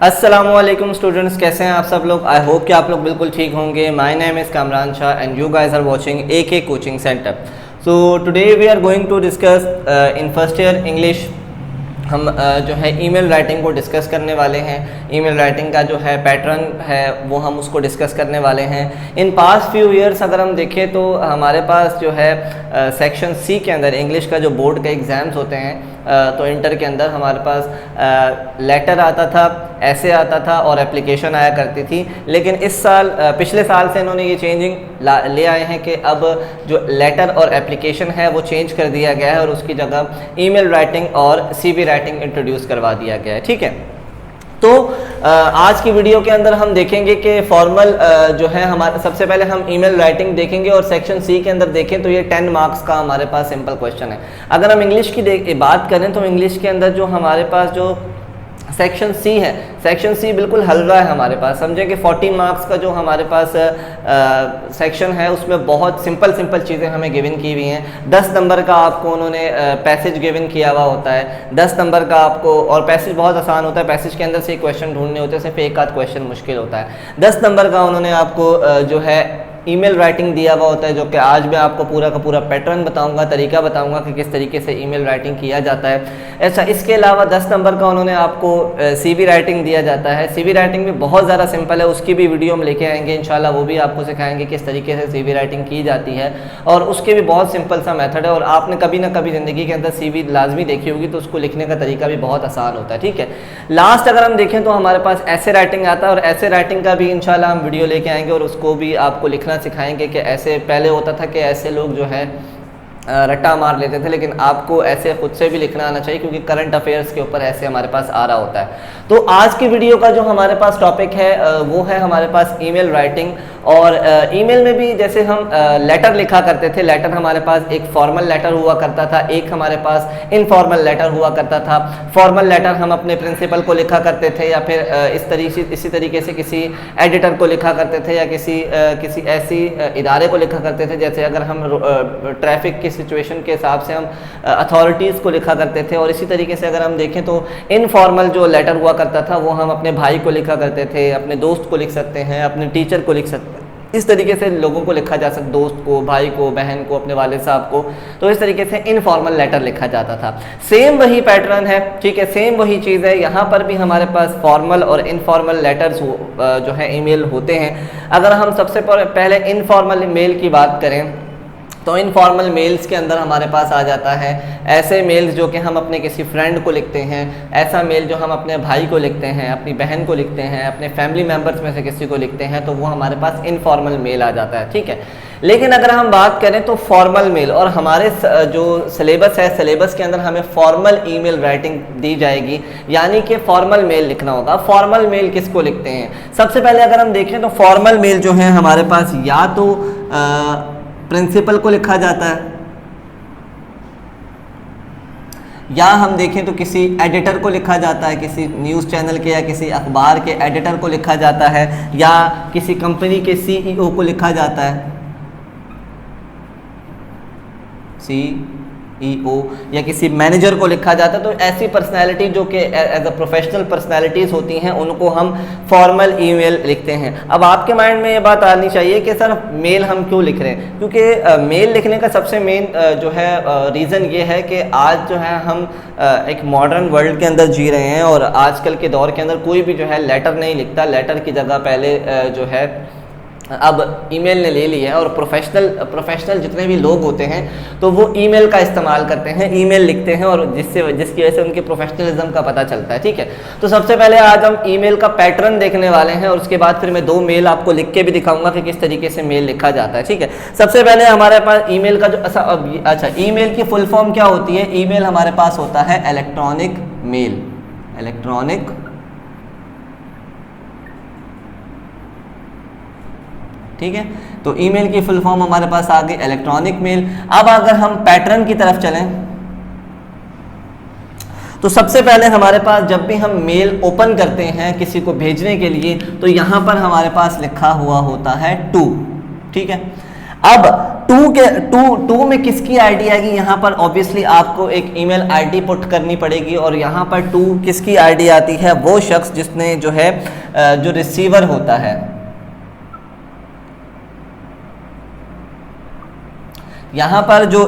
अस्सलामुअलैकुम स्टूडेंट्स, कैसे हैं आप सब लोग। आई होप कि आप लोग बिल्कुल ठीक होंगे। My name is Kamran Shah and you guys are watching AK coaching centre. So today we are going to discuss in first year English. हम जो है ईमेल राइटिंग को डिस्कस करने वाले हैं। ईमेल राइटिंग का जो है पैटर्न है वो हम उसको डिस्कस करने वाले हैं। इन पास्ट फ्यू ईयर्स अगर हम देखें तो हमारे पास जो है सेक्शन सी के अंदर इंग्लिश का जो बोर्ड का एग्ज़ाम्स होते हैं तो इंटर के अंदर हमारे पास लेटर आता था, ऐसे आता था और एप्लीकेशन आया करती थी। लेकिन इस साल पिछले साल से इन्होंने ये चेंजिंग ले आए हैं कि अब जो लेटर और एप्लीकेशन है वो चेंज कर दिया गया है और उसकी जगह ईमेल राइटिंग और CV राइटिंग इंट्रोड्यूस करवा दिया गया है। ठीक है, तो आज की वीडियो के अंदर हम देखेंगे कि फॉर्मल जो है हमारे सबसे पहले हम ईमेल राइटिंग देखेंगे और सेक्शन सी के अंदर देखें तो ये 10 मार्क्स का हमारे पास सिंपल क्वेश्चन है। अगर हम इंग्लिश की बात करें तो इंग्लिश के अंदर जो हमारे पास जो सेक्शन सी है, सेक्शन सी बिल्कुल हलवा है हमारे पास। समझें कि 40 मार्क्स का जो हमारे पास सेक्शन है उसमें बहुत सिंपल चीज़ें हमें गिवन की हुई हैं। 10 नंबर का आपको उन्होंने पैसेज गिवन किया हुआ होता है। 10 नंबर का आपको, और पैसेज बहुत आसान होता है, पैसेज के अंदर से क्वेश्चन ढूंढने होते हैं, सिर्फ एक आध क्वेश्चन मुश्किल होता है। 10 नंबर का उन्होंने आपको जो है ईमेल राइटिंग दिया हुआ होता है, जो कि आज मैं आपको पूरा का पूरा पैटर्न बताऊंगा, तरीका बताऊंगा कि किस तरीके से ईमेल राइटिंग किया जाता है। ऐसा इसके अलावा 10 नंबर का उन्होंने आपको CV राइटिंग दिया जाता है। CV राइटिंग भी बहुत ज़्यादा सिंपल है, उसकी भी वीडियो हम लेके आएंगे इंशाल्लाह। वो भी आपको सिखाएंगे किस तरीके से CV राइटिंग की जाती है और उसके भी बहुत सिंपल सा मेथड है। और आपने कभी ना कभी ज़िंदगी के अंदर CV लाजमी देखी होगी, तो उसको लिखने का तरीका भी बहुत आसान होता है। ठीक है, लास्ट अगर हम देखें तो हमारे पास ऐसे राइटिंग आता है और ऐसे राइटिंग का भी इंशाल्लाह हम वीडियो लेके आएंगे और उसको भी आपको लिखना सिखाएंगे कि ऐसे पहले होता था कि ऐसे लोग जो है रट्टा मार लेते थे, लेकिन आपको ऐसे खुद से भी लिखना आना चाहिए क्योंकि करंट अफेयर्स के ऊपर ऐसे हमारे पास आ रहा होता है। तो आज की वीडियो का जो हमारे पास टॉपिक है वो है हमारे पास ईमेल राइटिंग। और ईमेल में भी जैसे हम लेटर लिखा करते थे, लेटर हमारे पास एक फॉर्मल लेटर हुआ करता था, एक हमारे पास इनफॉर्मल लेटर हुआ करता था। फॉर्मल लेटर हम अपने प्रिंसिपल को लिखा करते थे या फिर इसी तरीके से किसी एडिटर को लिखा करते थे या किसी ऐसी इदारे को लिखा करते थे। जैसे अगर हम ट्रैफिक की सिचुएशन के हिसाब से हम अथॉरिटीज़ को लिखा करते थे। और इसी तरीके से अगर हम देखें तो इनफॉर्मल जो लेटर हुआ करता था वो हम अपने भाई को लिखा करते थे, अपने दोस्त को लिख सकते हैं, अपने टीचर को लिख सकते हैं। इस तरीके से लोगों को लिखा जा सकता, दोस्त को, भाई को, बहन को, अपने वालिद साहब को। तो इस तरीके से इनफॉर्मल लेटर लिखा जाता था। सेम वही पैटर्न है, ठीक है, सेम वही चीज़ है। यहाँ पर भी हमारे पास फॉर्मल और इनफॉर्मल लेटर्स जो है ईमेल होते हैं। अगर हम सबसे पहले इनफॉर्मल मेल की बात करें तो इनफॉर्मल मेल्स के अंदर हमारे पास आ जाता है ऐसे मेल्स जो कि हम अपने किसी फ्रेंड को लिखते हैं, ऐसा मेल जो हम अपने भाई को लिखते हैं, अपनी बहन को लिखते हैं, अपने फैमिली मेम्बर्स में से किसी को लिखते हैं, तो वो हमारे पास इनफॉर्मल मेल आ जाता है। ठीक है, लेकिन अगर हम बात करें तो फॉर्मल मेल, और हमारे जो सिलेबस है, सिलेबस के अंदर हमें फॉर्मल ईमेल राइटिंग दी जाएगी, यानी कि फॉर्मल मेल लिखना होगा। फॉर्मल मेल किसको लिखते हैं? सबसे पहले अगर हम देखें तो फॉर्मल मेल जो है हमारे पास या तो प्रिंसिपल को लिखा जाता है, या हम देखें तो किसी एडिटर को लिखा जाता है, किसी न्यूज़ चैनल के या किसी अखबार के एडिटर को लिखा जाता है, या किसी कंपनी के CEO को लिखा जाता है, CEO, या किसी मैनेजर को लिखा जाता है। तो ऐसी पर्सनैलिटी जो कि एज अ प्रोफेशनल पर्सनैलिटीज़ होती हैं उनको हम फॉर्मल ईमेल लिखते हैं। अब आपके माइंड में ये बात आनी चाहिए कि सर मेल हम क्यों लिख रहे हैं? क्योंकि मेल लिखने का सबसे मेन जो है रीज़न ये है कि आज जो है हम एक मॉडर्न वर्ल्ड के अंदर जी रहे हैं और आजकल के दौर के अंदर कोई भी जो है लेटर नहीं लिखता। लेटर की जगह पहले जो है अब ईमेल ने ले ली है और प्रोफेशनल जितने भी लोग होते हैं तो वो ईमेल का इस्तेमाल करते हैं, ईमेल लिखते हैं, और जिसकी वजह से उनके प्रोफेशनलिज्म का पता चलता है। ठीक है, तो सबसे पहले आज हम ईमेल का पैटर्न देखने वाले हैं और उसके बाद फिर मैं 2 मेल आपको लिख के भी दिखाऊंगा कि किस तरीके से मेल लिखा जाता है। ठीक है, सबसे पहले हमारे पास ईमेल का जो ईमेल की फुल फॉर्म क्या होती है? ईमेल हमारे पास होता है इलेक्ट्रॉनिक मेल, इलेक्ट्रॉनिक। ठीक है, तो ईमेल की फुल फॉर्म हमारे पास आ गई इलेक्ट्रॉनिक मेल। अब अगर हम पैटर्न की तरफ चलें तो सबसे पहले हमारे पास जब भी हम मेल ओपन करते हैं किसी को भेजने के लिए तो यहां पर हमारे पास लिखा हुआ होता है टू। ठीक है, अब टू में किसकी आईडी आएगी, यहां पर ऑब्वियसली आपको एक ईमेल आईडी पुट करनी पड़ेगी, और यहां पर टू किसकी आईडी आती है, वो शख्स जिसने जो है जो रिसीवर होता है, यहां पर जो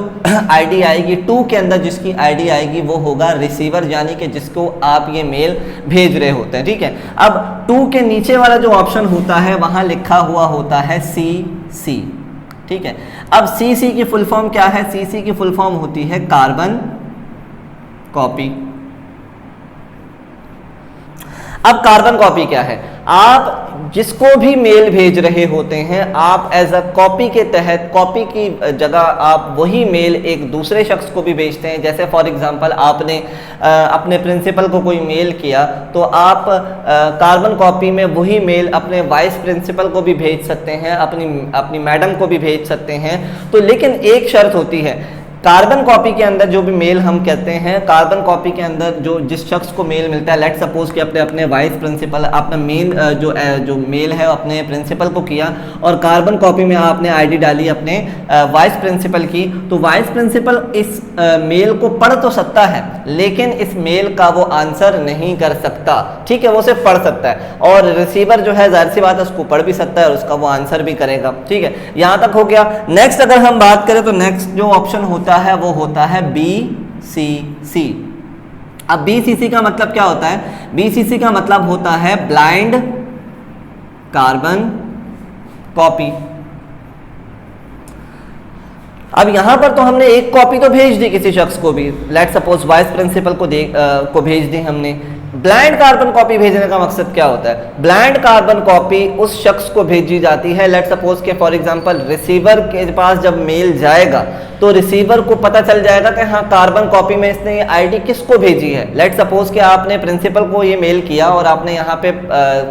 आईडी आएगी टू के अंदर, जिसकी आईडी आएगी वो होगा रिसीवर, यानी कि जिसको आप ये मेल भेज रहे होते हैं, ठीक है। अब टू के नीचे वाला जो ऑप्शन होता है वहां लिखा हुआ होता है CC, ठीक है। अब CC की फुल फॉर्म क्या है, CC की फुल फॉर्म होती है कार्बन कॉपी। अब कार्बन कॉपी क्या है, आप जिसको भी मेल भेज रहे होते हैं, आप एज अ कॉपी के तहत, कॉपी की जगह आप वही मेल एक दूसरे शख्स को भी भेजते हैं। जैसे फॉर एग्जांपल आपने अपने प्रिंसिपल को कोई मेल किया, तो आप कार्बन कॉपी में वही मेल अपने वाइस प्रिंसिपल को भी भेज सकते हैं, अपनी मैडम को भी भेज सकते हैं। तो लेकिन एक शर्त होती है, कार्बन कॉपी के अंदर जो भी मेल हम कहते हैं, कार्बन कॉपी के अंदर जो जिस शख्स को मेल मिलता है, लेट सपोज कि अपने वाइस प्रिंसिपल, अपना मेल जो मेल है अपने प्रिंसिपल को किया, और कार्बन कॉपी में आपने आईडी डाली अपने वाइस प्रिंसिपल की, तो वाइस प्रिंसिपल इस मेल को पढ़ तो सकता है, लेकिन इस मेल का वो आंसर नहीं कर सकता, ठीक है। वो सिर्फ पढ़ सकता है, और रिसीवर जो है जाहिर सी बात है उसको पढ़ भी सकता है और उसका वो आंसर भी करेगा, ठीक है। यहां तक हो गया। नेक्स्ट अगर हम बात करें तो नेक्स्ट जो ऑप्शन होता है वो होता है BCC। अब BCC का मतलब क्या होता है, BCC का मतलब होता है ब्लाइंड कार्बन कॉपी। अब यहां पर तो हमने एक कॉपी तो भेज दी किसी शख्स को भी, लेट सपोज वाइस प्रिंसिपल को भेज दी हमने। ब्लाइंड कार्बन कॉपी भेजने का मकसद क्या होता है, ब्लाइंड कार्बन कॉपी उस शख्स को भेजी जाती है, लेट सपोज के फॉर एग्जांपल रिसीवर के पास जब मेल जाएगा तो रिसीवर को पता चल जाएगा कि हाँ कार्बन कॉपी में इसने ये आईडी किसको भेजी है। लेट सपोज कि आपने प्रिंसिपल को ये मेल किया और आपने यहाँ पे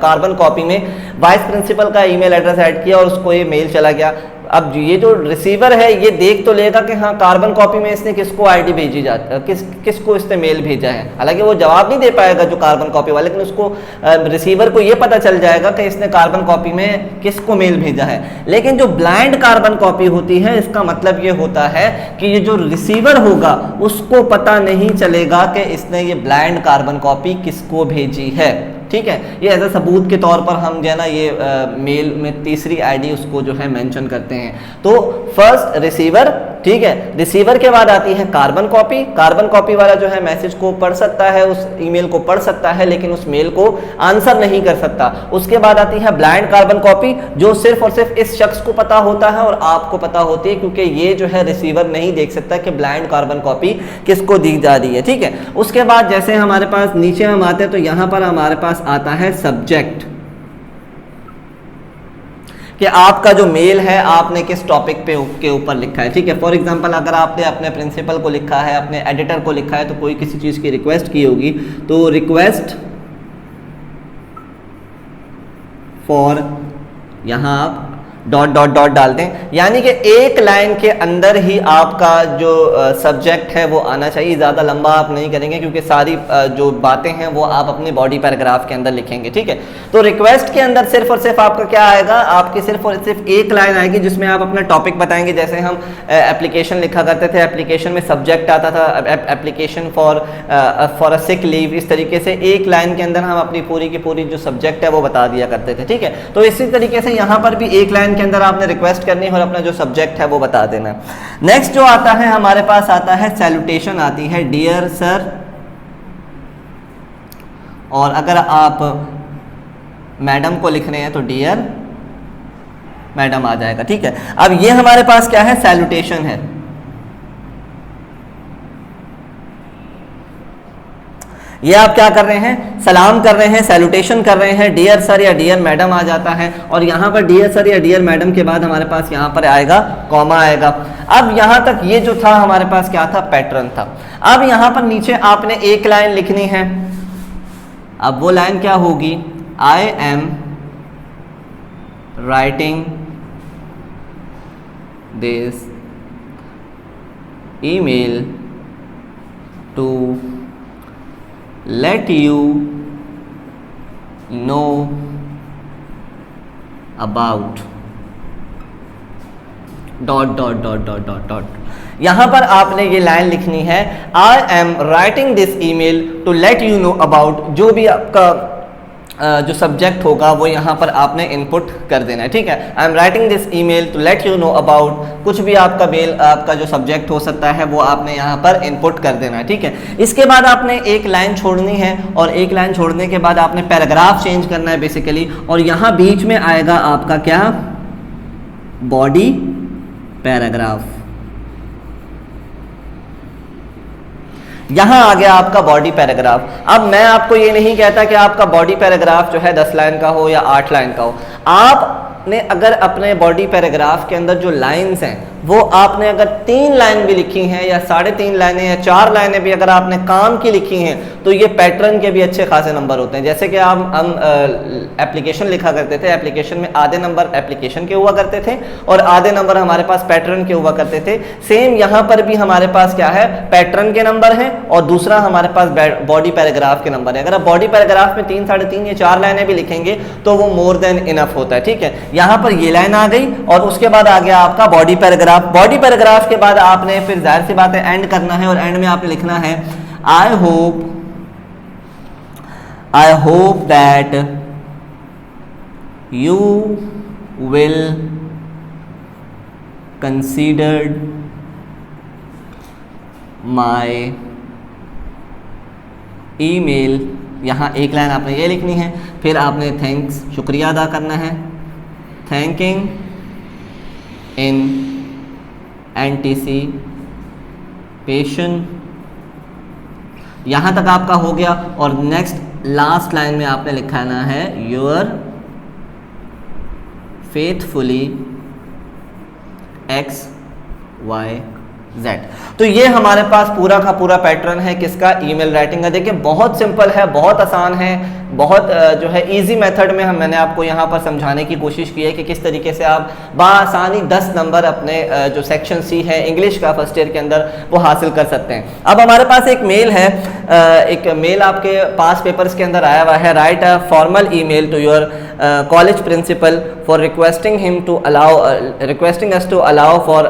कार्बन कॉपी में वाइस प्रिंसिपल का ईमेल एड्रेस ऐड किया और उसको ये मेल चला गया। अब ये जो रिसीवर है ये देख तो लेगा कि हाँ कार्बन कॉपी में इसने किसको आईडी भेजी जाती है, किसको इसने मेल भेजा है। हालांकि वो जवाब नहीं दे पाएगा जो कार्बन कॉपी वाला, लेकिन उसको रिसीवर को ये पता चल जाएगा कि इसने कार्बन कॉपी में किसको मेल भेजा है। लेकिन जो ब्लाइंड कार्बन कॉपी होती है, इसका मतलब ये होता है कि ये जो रिसीवर होगा उसको पता नहीं चलेगा कि इसने ये ब्लाइंड कार्बन कॉपी किसको भेजी है, ठीक है। ये एज अ सबूत के तौर पर हम जो है ना ये मेल में तीसरी आईडी उसको जो है मेंशन करते हैं। तो फर्स्ट रिसीवर, ठीक है, रिसीवर के बाद आती है कार्बन कॉपी। कार्बन कॉपी वाला जो है मैसेज को पढ़ सकता है, उस ईमेल को पढ़ सकता है, लेकिन उस मेल को आंसर नहीं कर सकता। उसके बाद आती है ब्लाइंड कार्बन कॉपी, जो सिर्फ और सिर्फ इस शख्स को पता होता है और आपको पता होती है, क्योंकि ये जो है रिसीवर नहीं देख सकता कि ब्लाइंड कार्बन कॉपी किसको दी जा रही है, ठीक है। उसके बाद जैसे हमारे पास नीचे हम आते हैं तो यहां पर हमारे पास आता है सब्जेक्ट, कि आपका जो मेल है आपने किस टॉपिक पे के ऊपर लिखा है, ठीक है। फॉर एग्जांपल अगर आपने अपने प्रिंसिपल को लिखा है, अपने एडिटर को लिखा है, तो कोई किसी चीज़ की रिक्वेस्ट की होगी तो रिक्वेस्ट फॉर, यहाँ आप डॉट डॉट डॉट डाल दें, यानी कि एक लाइन के अंदर ही आपका जो सब्जेक्ट है वो आना चाहिए। ज़्यादा लंबा आप नहीं करेंगे क्योंकि सारी जो बातें हैं वो आप अपने बॉडी पैराग्राफ के अंदर लिखेंगे, ठीक है। तो रिक्वेस्ट के अंदर सिर्फ और सिर्फ आपका क्या आएगा, आपकी सिर्फ और सिर्फ एक लाइन आएगी जिसमें आप अपना टॉपिक बताएंगे। जैसे हम एप्लीकेशन लिखा करते थे, एप्लीकेशन में सब्जेक्ट आता था application for a sick leave, इस तरीके से एक लाइन के अंदर हम अपनी पूरी की पूरी जो सब्जेक्ट है वो बता दिया करते थे, ठीक है। तो इसी तरीके से यहाँ पर भी एक लाइन के अंदर आपने रिक्वेस्ट करनी है और अपना जो सब्जेक्ट है वो बता देना। नेक्स्ट जो आता है हमारे पास आता है सैल्यूटेशन आती है, डियर सर, और अगर आप मैडम को लिख रहे हैं तो डियर मैडम आ जाएगा, ठीक है। अब ये हमारे पास क्या है, सैल्यूटेशन है। ये आप क्या कर रहे हैं, सलाम कर रहे हैं, सैल्यूटेशन कर रहे हैं, डियर सर या डियर मैडम आ जाता है, और यहाँ पर डियर सर या डियर मैडम के बाद हमारे पास यहाँ पर आएगा कॉमा आएगा। अब यहाँ तक ये जो था हमारे पास क्या था, पैटर्न था। अब यहाँ पर नीचे आपने एक लाइन लिखनी है। अब वो लाइन क्या होगी, I am writing this email to let you know about dot dot dot dot dot dot. यहाँ पर आपने ये लाइन लिखनी है, I am writing this email to let you know about, जो भी आपका जो सब्जेक्ट होगा वो यहाँ पर आपने इनपुट कर देना है, ठीक है। I am writing this email to let you know about, कुछ भी आपका मेल आपका जो सब्जेक्ट हो सकता है वो आपने यहाँ पर इनपुट कर देना है, ठीक है। इसके बाद आपने एक लाइन छोड़नी है और एक लाइन छोड़ने के बाद आपने पैराग्राफ चेंज करना है बेसिकली, और यहाँ बीच में आएगा आपका क्या, बॉडी पैराग्राफ। यहां आ गया आपका बॉडी पैराग्राफ। अब मैं आपको ये नहीं कहता कि आपका बॉडी पैराग्राफ जो है 10 लाइन का हो या 8 लाइन का हो। आपने अगर अपने बॉडी पैराग्राफ के अंदर जो लाइंस हैं वो आपने अगर 3 लाइन भी लिखी हैं या 3.5 लाइनें या 4 लाइनें भी अगर आपने काम की लिखी हैं तो ये पैटर्न के भी अच्छे खासे नंबर होते हैं। जैसे कि हम एप्लीकेशन लिखा करते थे, एप्लीकेशन में आधे नंबर एप्लीकेशन के हुआ करते थे और आधे नंबर हमारे पास पैटर्न के हुआ करते थे। सेम यहाँ पर भी हमारे पास क्या है, पैटर्न के नंबर हैं और दूसरा हमारे पास बॉडी पैराग्राफ के नंबर है। अगर आप बॉडी पैराग्राफ में 3, 3.5 या 4 लाइनें भी लिखेंगे तो वो मोर देन इनफ होता है, ठीक है। यहाँ पर ये लाइन आ गई और उसके बाद आ गया आपका बॉडी पैराग्राफ। बॉडी पैराग्राफ के बाद आपने फिर जाहिर सी बात है एंड करना है और एंड में आपने लिखना है, आई hope that you will consider my email. यहाँ एक लाइन आपने ये लिखनी है, फिर आपने थैंक्स, शुक्रिया अदा करना है, थैंकिंग इन एंटीसिपेशन। यहाँ तक आपका हो गया और नेक्स्ट लास्ट लाइन में आपने लिखाना है, योर फेथफुली XYZ। तो ये हमारे पास पूरा का पूरा पैटर्न है किसका, ईमेल राइटिंग का। देखिए बहुत सिंपल है, बहुत आसान है, बहुत जो है इजी मेथड में मैंने आपको यहाँ पर समझाने की कोशिश की है कि किस तरीके से आप बआसानी 10 नंबर अपने जो सेक्शन सी है इंग्लिश का फर्स्ट ईयर के अंदर वो हासिल कर सकते हैं। अब हमारे पास एक मेल है, एक मेल आपके पास पेपर्स के अंदर आया हुआ है, write a formal email to your college principal for requesting us to allow for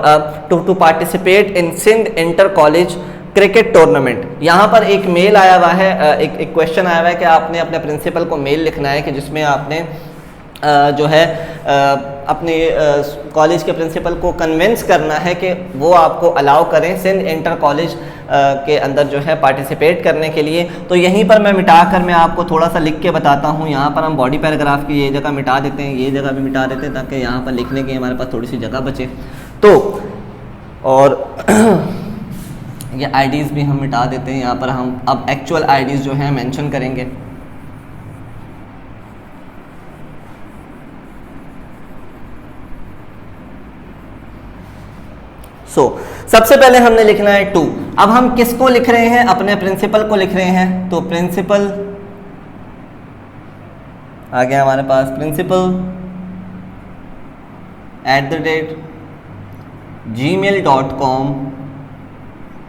to participate in Sindh inter college cricket tournament. यहाँ पर एक मेल आया हुआ है, एक क्वेश्चन आया हुआ है कि आपने अपने प्रिंसिपल को मेल लिखना है कि जिसमें आपने जो है अपने कॉलेज के प्रिंसिपल को कन्विंस करना है कि वो आपको अलाउ करें सिंध इंटर कॉलेज के अंदर जो है पार्टिसिपेट करने के लिए। तो यहीं पर मैं मिटा कर मैं आपको थोड़ा सा लिख के बताता हूँ। यहाँ पर हम बॉडी पैराग्राफ की ये जगह मिटा देते हैं, ये जगह भी मिटा देते हैं ताकि यहाँ पर लिखने की हमारे पास थोड़ी सी जगह बचे। तो और ये आईडीज़ भी हम मिटा देते हैं। यहाँ पर हम अब एक्चुअल आईडीज़ जो हैं मेंशन करेंगे। सबसे पहले हमने लिखना है टू। अब हम किसको लिख रहे हैं, अपने प्रिंसिपल को लिख रहे हैं। तो प्रिंसिपल आ गया हमारे पास, प्रिंसिपल @gmail.com।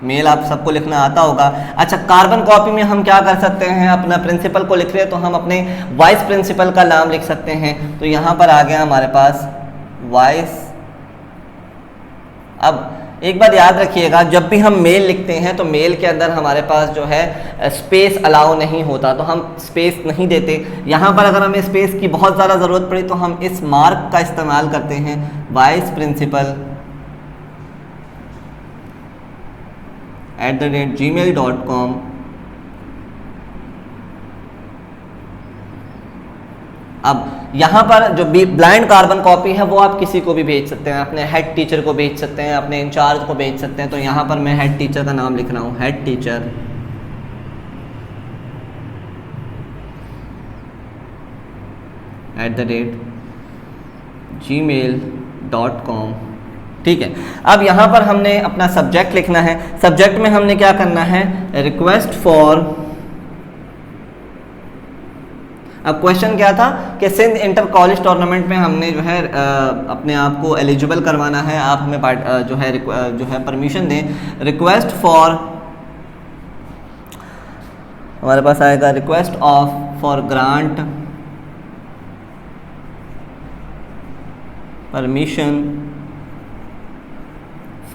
मेल आप सबको लिखना आता होगा। अच्छा, कार्बन कॉपी में हम क्या कर सकते हैं, अपना प्रिंसिपल को लिख रहे हैं तो हम अपने वाइस प्रिंसिपल का नाम लिख सकते हैं। तो यहाँ पर आ गया हमारे पास वाइस। अब एक बात याद रखिएगा, जब भी हम मेल लिखते हैं तो मेल के अंदर हमारे पास जो है स्पेस अलाउ नहीं होता, तो हम स्पेस नहीं देते। यहाँ पर अगर हमें स्पेस की बहुत ज़्यादा ज़रूरत पड़ी तो हम इस मार्क का इस्तेमाल करते हैं, वाइस प्रिंसिपल @gmail.com। अब यहाँ पर जो ब्लाइंड कार्बन कॉपी है वो आप किसी को भी भेज सकते हैं, अपने हेड टीचर को भेज सकते हैं, अपने इंचार्ज को भेज सकते हैं। तो यहाँ पर मैं हेड टीचर का नाम लिख रहा हूँ, हेड टीचर @gmail.com। ठीक है। अब यहाँ पर हमने अपना सब्जेक्ट लिखना है। सब्जेक्ट में हमने क्या करना है, रिक्वेस्ट फॉर। अब क्वेश्चन क्या था कि सिंध इंटर कॉलेज टूर्नामेंट में हमने जो है अपने आप को एलिजिबल करवाना है, आप हमें जो है परमिशन दें। रिक्वेस्ट हमारे पास आएगा request for grant permission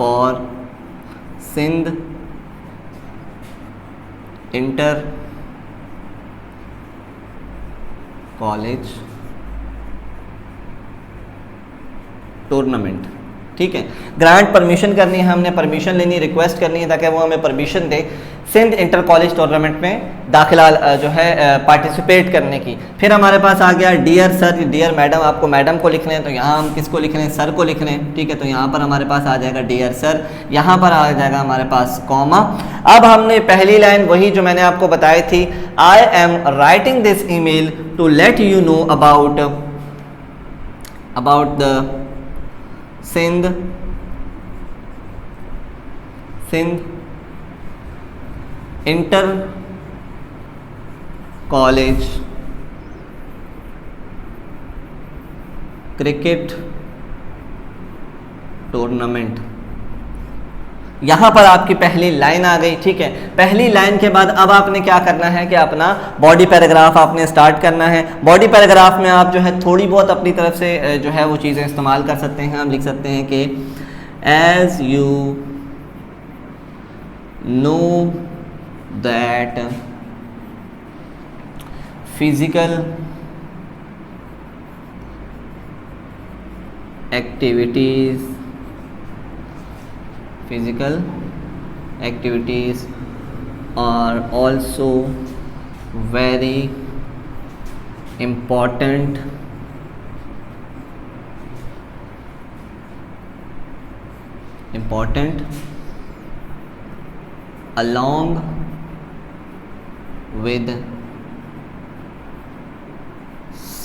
for Sindh inter college tournament. ठीक है, ग्रांट परमिशन करनी है, हमने परमिशन लेनी, रिक्वेस्ट करनी है ताकि वो हमें परमिशन दे सिंध इंटर कॉलेज टूर्नामेंट में दाखिला जो है पार्टिसिपेट करने की। फिर हमारे पास आ गया डियर सर, डियर मैडम, आपको मैडम को लिख लें तो यहाँ हम किसको लिख लें, सर को लिख लें। ठीक है, तो यहाँ पर हमारे पास आ जाएगा डियर सर, यहाँ पर आ जाएगा हमारे पास कॉमा। अब हमने पहली लाइन वही जो मैंने आपको बताई थी, I am writing this email to let you know about the Sindh inter college cricket tournament. यहाँ पर आपकी पहली लाइन आ गई। ठीक है, पहली लाइन के बाद अब आपने क्या करना है कि अपना बॉडी पैराग्राफ आपने स्टार्ट करना है। बॉडी पैराग्राफ में आप जो है थोड़ी बहुत अपनी तरफ से जो है वो चीज़ें इस्तेमाल कर सकते हैं। हम लिख सकते हैं कि as you know that physical activities are also very important along with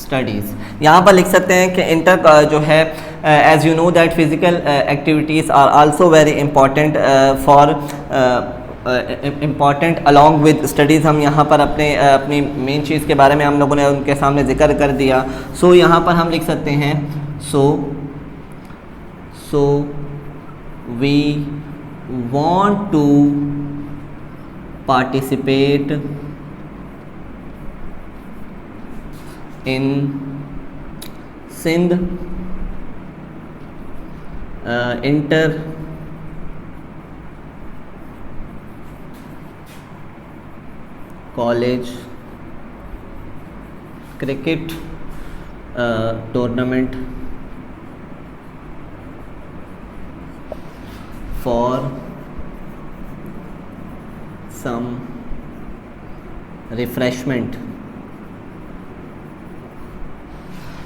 studies. यहाँ पर लिख सकते हैं कि इंटर जो है as you know that physical activities are also very important important along with studies. हम यहाँ पर अपनी मेन चीज़ के बारे में हम लोगों ने उनके सामने जिक्र कर दिया। सो यहाँ पर हम लिख सकते हैं so we want to participate in Sindh inter college cricket tournament for some refreshment।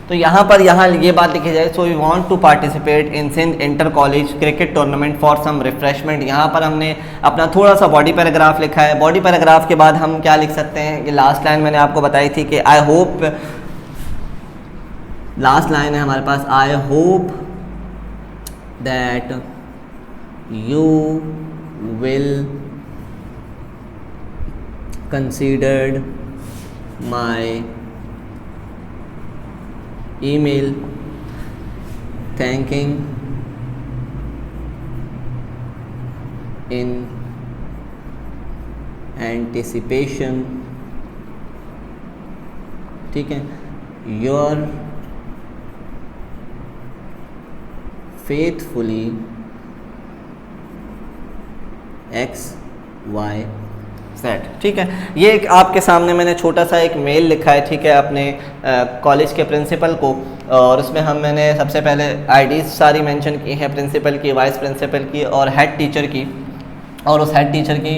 तो यहाँ पर ये बात लिखी जाए, so we want to participate in Sindh inter college cricket tournament for some refreshment. यहाँ पर हमने अपना थोड़ा सा बॉडी पैराग्राफ लिखा है। बॉडी पैराग्राफ के बाद हम क्या लिख सकते हैं कि लास्ट लाइन मैंने आपको बताई थी कि आई होप, लास्ट लाइन है हमारे पास, I hope that you will considered my email thanking in anticipation। ठीक है, your faithfully XY सेट। ठीक है, ये एक आपके सामने मैंने छोटा सा एक मेल लिखा है, ठीक है, अपने कॉलेज के प्रिंसिपल को, और उसमें मैंने सबसे पहले आईडी सारी मेंशन की है, प्रिंसिपल की, वाइस प्रिंसिपल की और हेड टीचर की, और उस हेड टीचर की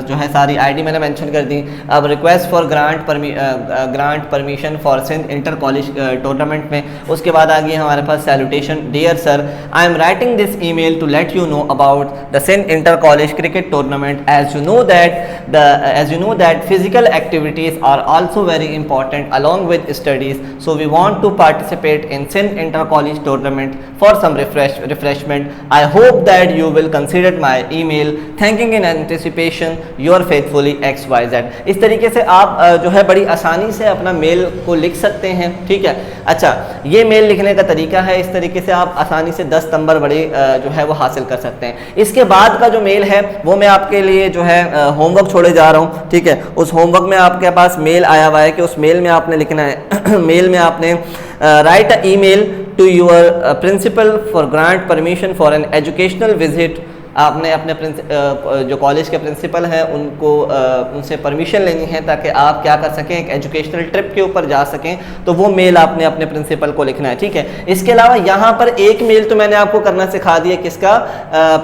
जो है सारी आईडी मैंने मेंशन कर दी। अब request for grant permission for Sindh inter college tournament में उसके बाद आ गई हमारे पास salutation, dear sir I am writing this email to let you know about the Sindh inter college cricket tournament as you know that physical activities are also very important along with studies, so we want to participate in Sindh inter college tournament for some refreshment. I hope that you will consider my email thanking in anticipation your faithfully XYZ। इस तरीके से आप जो है बड़ी आसानी से अपना मेल को लिख सकते हैं। ठीक है, अच्छा, ये मेल लिखने का तरीका है, इस तरीके से आप आसानी से 10 नंबर बड़े जो है वो हासिल कर सकते हैं। इसके बाद का जो मेल है वो मैं आपके लिए जो है होमवर्क छोड़े जा रहा हूँ। ठीक है, उस होमवर्क में आपके पास मेल आया हुआ है कि उस मेल में आपने लिखना है मेल में आपने write a email to your principal for grant permission for an educational visit. आपने अपने जो कॉलेज के प्रिंसिपल हैं उनको उनसे परमिशन लेनी है ताकि आप क्या कर सकें, एक एजुकेशनल ट्रिप के ऊपर जा सकें। तो वो मेल आपने अपने प्रिंसिपल को लिखना है, ठीक है। इसके अलावा यहाँ पर एक मेल तो मैंने आपको करना सिखा दिया, किसका,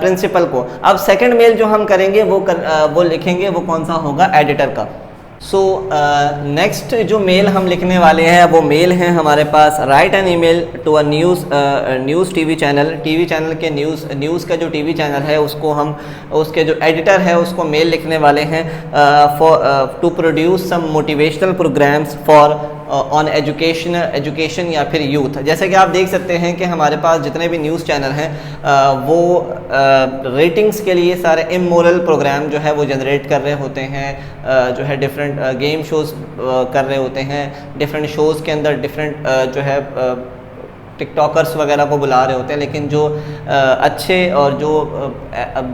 प्रिंसिपल को। अब सेकंड मेल जो हम करेंगे वो लिखेंगे, वो कौन सा होगा, एडिटर का। सो नेक्स्ट जो मेल हम लिखने वाले हैं वो मेल है हमारे पास, write an email to a news TV channel के न्यूज़ का जो टीवी चैनल है उसको हम, उसके जो एडिटर है उसको मेल लिखने वाले हैं for to produce some motivational programmes for on education या फिर यूथ। जैसे कि आप देख सकते हैं कि हमारे पास जितने भी न्यूज़ चैनल हैं वो रेटिंग्स के लिए सारे इमोरल प्रोग्राम जो है वो जनरेट कर रहे होते हैं, जो है डिफरेंट गेम शोज़ कर रहे होते हैं, डिफरेंट शोज़ के अंदर डिफरेंट जो है टिकटॉकर्स वगैरह को बुला रहे होते हैं। लेकिन जो अच्छे और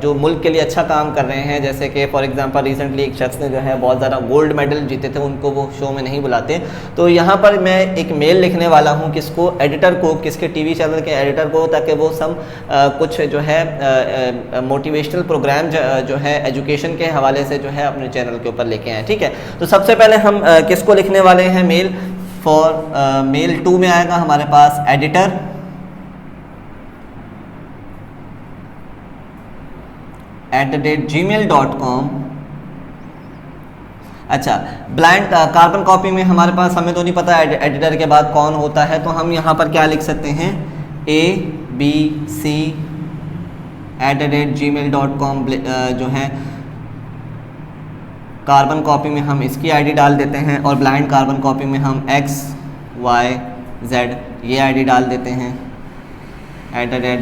जो मुल्क के लिए अच्छा काम कर रहे हैं, जैसे कि फॉर एग्जांपल रिसेंटली एक शख्स ने जो है बहुत ज़्यादा गोल्ड मेडल जीते थे, उनको वो शो में नहीं बुलाते। तो यहाँ पर मैं एक मेल लिखने वाला हूँ, किसको, एडिटर को, किसके टीवी चैनल के एडिटर को, ताकि वो कुछ जो है मोटिवेशनल प्रोग्राम जो है एजुकेशन के हवाले से जो है अपने चैनल के ऊपर लेके आएँ, ठीक है। तो सबसे पहले हम किसको लिखने वाले हैं मेल, फॉर मेल 2 में आएगा हमारे पास एडिटर @gmail.com। अच्छा, ब्लाइंड कार्बन कॉपी में हमारे पास, हमें तो नहीं पता एडिटर के बाद कौन होता है, तो हम यहाँ पर क्या लिख सकते हैं, abc@gmail.com जो है कार्बन कॉपी में हम इसकी आईडी डाल देते हैं, और ब्लाइंड कार्बन कॉपी में हम XYZ ये आईडी डाल देते हैं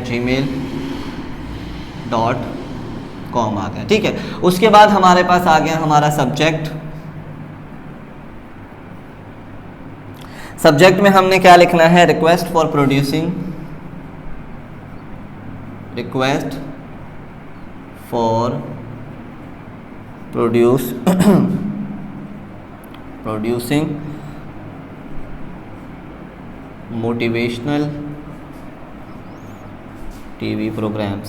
@gmail.com आ गया, ठीक है। उसके बाद हमारे पास आ गया हमारा सब्जेक्ट में हमने क्या लिखना है, request for producing motivational TV programs,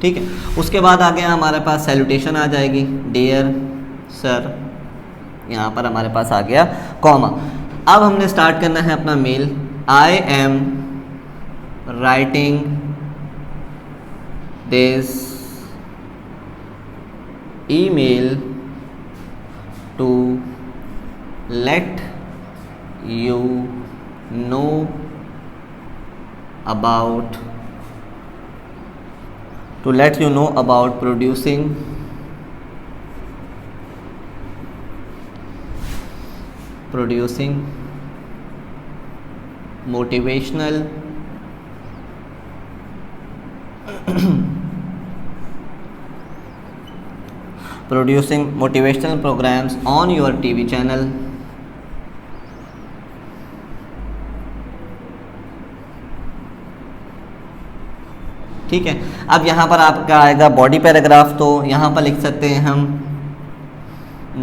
ठीक है। उसके बाद आ गया हमारे पास सैल्यूटेशन आ जाएगी, डियर सर, यहाँ पर हमारे पास आ गया कॉमा। अब हमने स्टार्ट करना है अपना mail, I am writing this email to let you know about producing motivational programs on your TV channel, ठीक है। अब यहाँ पर आपका आएगा बॉडी पैराग्राफ, तो यहाँ पर लिख सकते हैं हम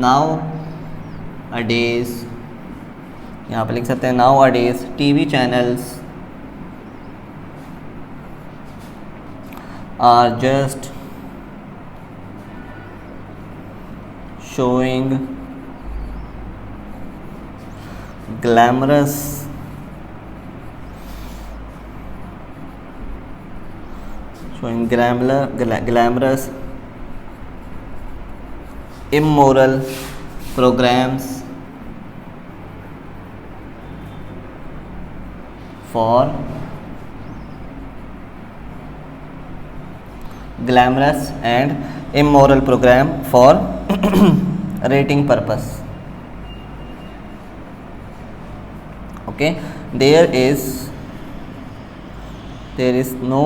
nowadays, यहाँ पर लिख सकते हैं nowadays TV channels are just showing glamorous immoral programs for glamorous and immoral program for rating purpose, okay। there is no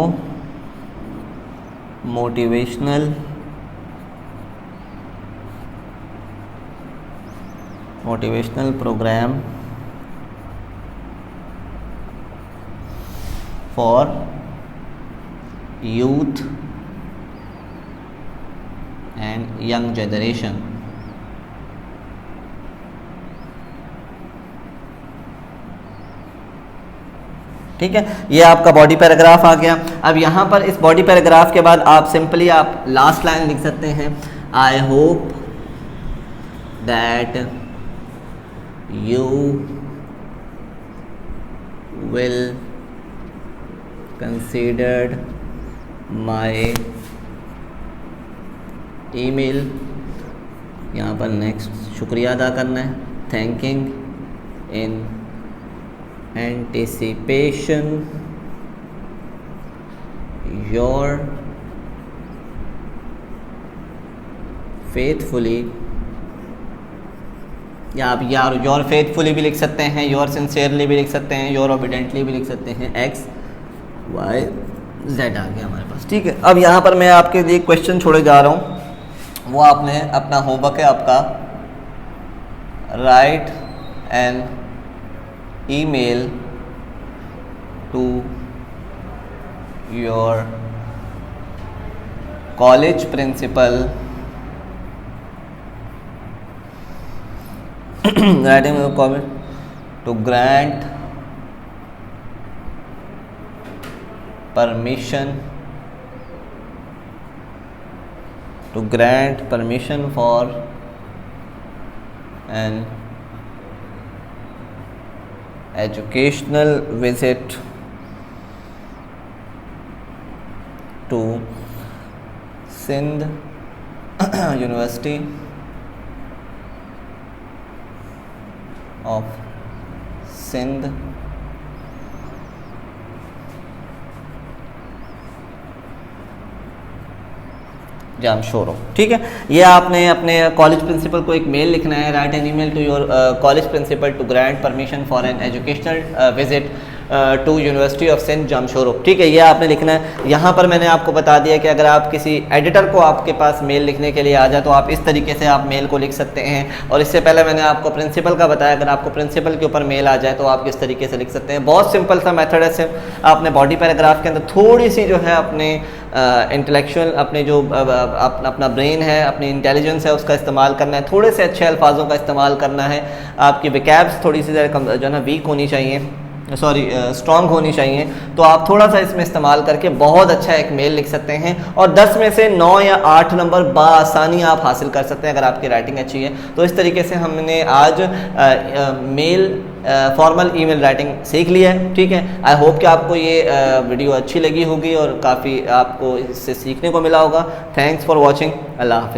motivational program for youth and young generation, ठीक है, ये आपका बॉडी पैराग्राफ आ गया। अब यहाँ पर इस बॉडी पैराग्राफ के बाद आप सिंपली आप लास्ट लाइन लिख सकते हैं, आई hope that you will considered my email. यहाँ पर नेक्स्ट शुक्रिया अदा करना है, thanking in anticipation your faithfully, या आप यार योर फेथफुली भी लिख सकते हैं, योर सिंसियरली भी लिख सकते हैं, योर ओबिडेंटली भी लिख सकते हैं, एक्स वाई जेड आ गया हमारे पास। ठीक है, अब यहाँ पर मैं आपके लिए क्वेश्चन छोड़े जा रहा हूँ, वो आपने अपना होमवर्क है आपका, write an email to your college principal writing a comment to grant permission for an educational visit to Sindh University of Sindh Jamshoro. ठीक है, ये आपने अपने कॉलेज प्रिंसिपल को एक मेल लिखना है, write an email to your college principal to grant permission for an educational visit to university of Sindh Jamshoro. ठीक है, ये आपने लिखना है। यहाँ पर मैंने आपको बता दिया कि अगर आप किसी एडिटर को आपके पास मेल लिखने के लिए आ जाए तो आप इस तरीके से आप मेल को लिख सकते हैं, और इससे पहले मैंने आपको प्रिंसिपल का बताया, अगर आपको प्रिंसिपल के ऊपर मेल आ जाए तो आप किस तरीके से लिख सकते हैं। बहुत सिंपल सा मेथड है, सिर्फ आपने बॉडी पैराग्राफ के अंदर थोड़ी सी जो है अपने इंटेलेक्चुअल अपने जो अपना ब्रेन है, अपनी इंटेलिजेंस है, उसका इस्तेमाल करना है, थोड़े से अच्छे अल्फाजों का इस्तेमाल करना है। आपकी विकैब्स थोड़ी सी जो है ना वीक होनी चाहिए, स्ट्रॉन्ग होनी चाहिए, तो आप थोड़ा सा इसमें इस्तेमाल करके बहुत अच्छा एक मेल लिख सकते हैं, और 10 में से 9 या 8 नंबर बआसानी आप हासिल कर सकते हैं अगर आपकी राइटिंग अच्छी है। तो इस तरीके से हमने आज मेल फॉर्मल ईमेल राइटिंग सीख लिया है। ठीक है, आई होप कि आपको ये वीडियो अच्छी लगी होगी और काफ़ी आपको इससे सीखने को मिला होगा। थैंक्स फॉर वॉचिंग, अल्लाह हाफिज़।